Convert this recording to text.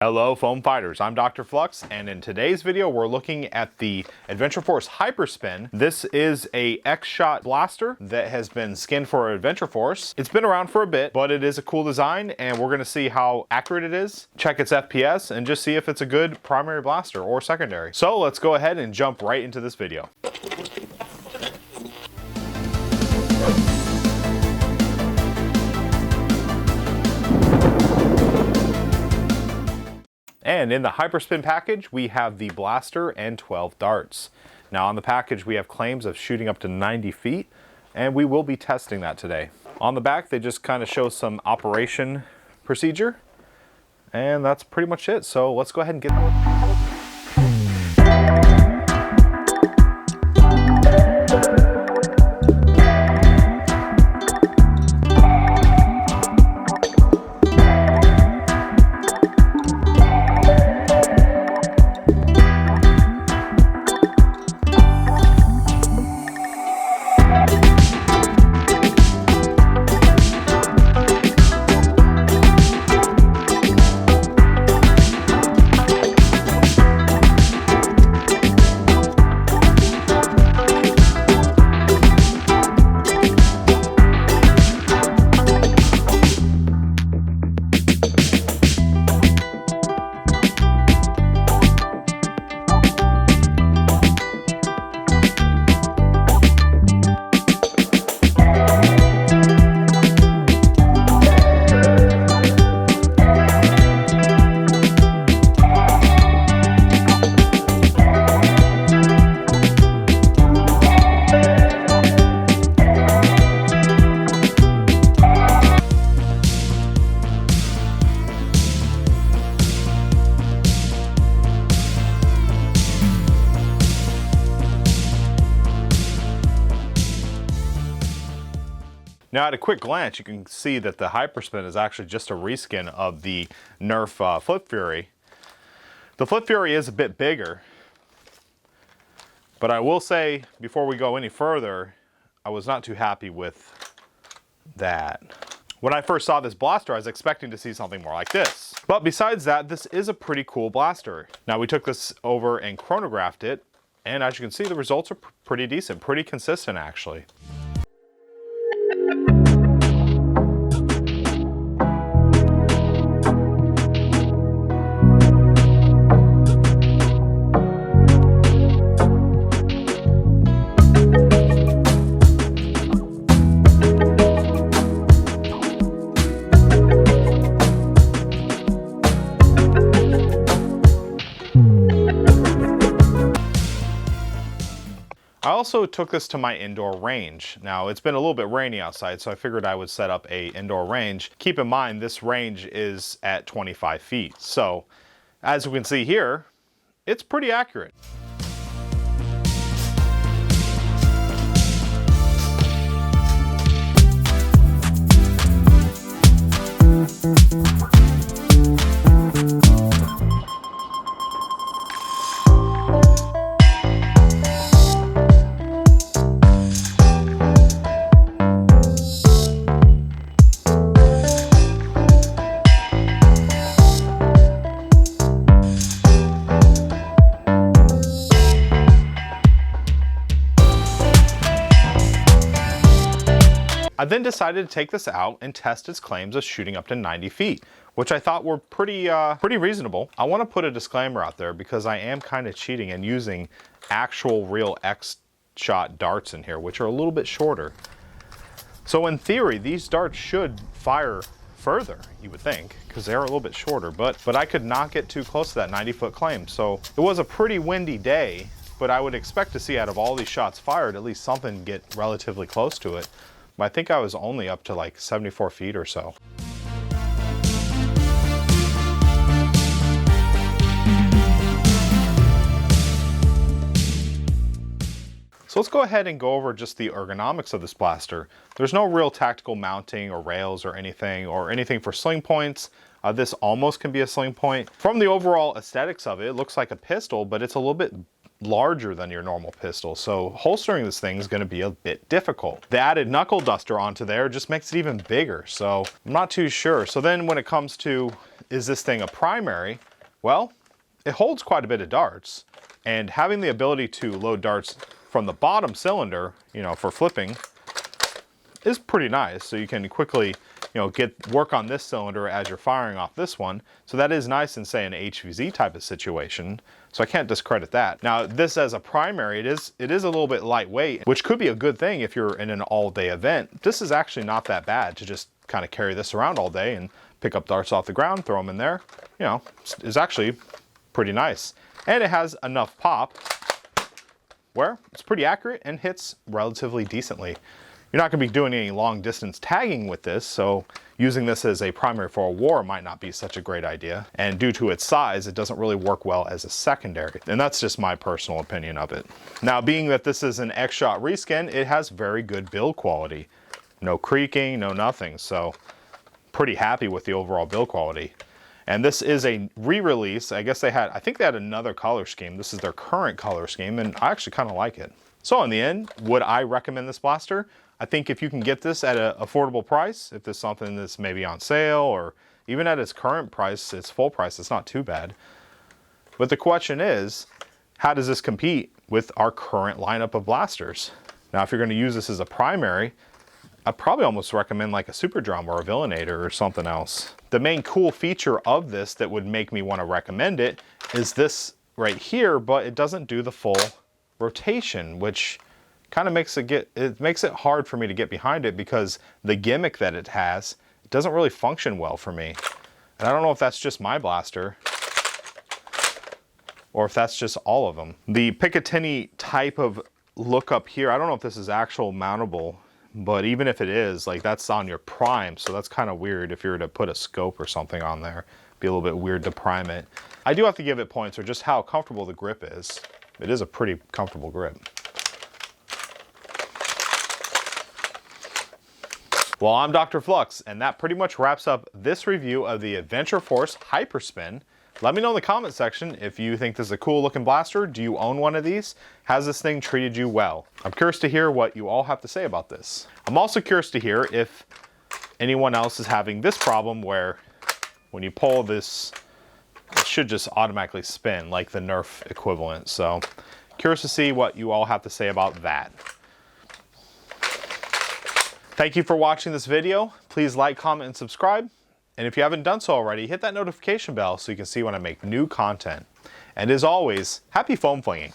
Hello foam fighters, I'm DrFlux, and in today's video we're looking at the Adventure Force Hyperspin. This is a X-Shot blaster that has been skinned for Adventure Force. It's been around for a bit, but it is a cool design and we're going to see how accurate it is, check its FPS, and just see if it's a good primary blaster or secondary. So let's go ahead and jump right into this video. And in the Hyperspin package, we have the blaster and 12 darts. Now on the package, we have claims of shooting up to 90 feet, and we will be testing that today. On the back, they just kind of show some operation procedure, and that's pretty much it. So let's go ahead and get Now at a quick glance, you can see that the Hyperspin is actually just a reskin of the Nerf Flip Fury. The Flip Fury is a bit bigger, but I will say before we go any further, I was not too happy with that. When I first saw this blaster, I was expecting to see something more like this. But besides that, this is a pretty cool blaster. Now we took this over and chronographed it, and as you can see, the results are pretty decent, pretty consistent actually. I also took this to my indoor range. Now it's been a little bit rainy outside, so I figured I would set up a indoor range. Keep in mind this range is at 25 feet. So as we can see here, it's pretty accurate. I then decided to take this out and test its claims of shooting up to 90 feet, which I thought were pretty reasonable. I want to put a disclaimer out there because I am kind of cheating and using actual real X-Shot darts in here, which are a little bit shorter. So in theory, these darts should fire further, you would think, because they're a little bit shorter, but I could not get too close to that 90-foot claim. So it was a pretty windy day, but I would expect to see out of all these shots fired, at least something get relatively close to it. I think I was only up to like 74 feet or so. So let's go ahead and go over just the ergonomics of this blaster. There's no real tactical mounting or rails or anything for sling points. This almost can be a sling point. From the overall aesthetics of it, it looks like a pistol, but it's a little bit larger than your normal pistol, so holstering this thing is going to be a bit difficult. The added knuckle duster onto there just makes it even bigger, so I'm not too sure. So then when it comes to, is this thing a primary? Well, it holds quite a bit of darts, and having the ability to load darts from the bottom cylinder, you know, for flipping is pretty nice. So you can quickly, you know, work on this cylinder as you're firing off this one. So that is nice in, say, an HVZ type of situation. So I can't discredit that. Now, this as a primary, it is a little bit lightweight, which could be a good thing if you're in an all-day event. This is actually not that bad to just kind of carry this around all day and pick up darts off the ground, throw them in there. You know, it's actually pretty nice. And it has enough pop where it's pretty accurate and hits relatively decently. You're not going to be doing any long distance tagging with this, so using this as a primary for a war might not be such a great idea. And due to its size, it doesn't really work well as a secondary. And that's just my personal opinion of it. Now, being that this is an X-Shot reskin, it has very good build quality. No creaking, no nothing, so pretty happy with the overall build quality. And this is a re-release. I think they had another color scheme. This is their current color scheme, and I actually kind of like it. So in the end, would I recommend this blaster? I think if you can get this at an affordable price, if there's something that's maybe on sale, or even at its current price, its full price, it's not too bad. But the question is, how does this compete with our current lineup of blasters? Now, if you're going to use this as a primary, I'd probably almost recommend like a Super Drum or a Villainator or something else. The main cool feature of this that would make me want to recommend it is this right here, but it doesn't do the full rotation, which kind of makes it hard for me to get behind it, because the gimmick that it has, it doesn't really function well for me. And I don't know if that's just my blaster or if that's just all of them. The Picatinny type of look up here, I don't know if this is actual mountable, but even if it is, like, that's on your prime, so that's kind of weird if you were to put a scope or something on there. It'd be a little bit weird to prime it. I do have to give it points for just how comfortable the grip is. It is a pretty comfortable grip. Well, I'm DrFlux, and that pretty much wraps up this review of the Adventure Force Hyperspin. Let me know in the comment section if you think this is a cool looking blaster. Do you own one of these? Has this thing treated you well? I'm curious to hear what you all have to say about this. I'm also curious to hear if anyone else is having this problem where when you pull this, it should just automatically spin like the Nerf equivalent. So curious to see what you all have to say about that. Thank you for watching this video. Please like, comment, and subscribe. And if you haven't done so already, hit that notification bell so you can see when I make new content. And as always, happy foam flinging.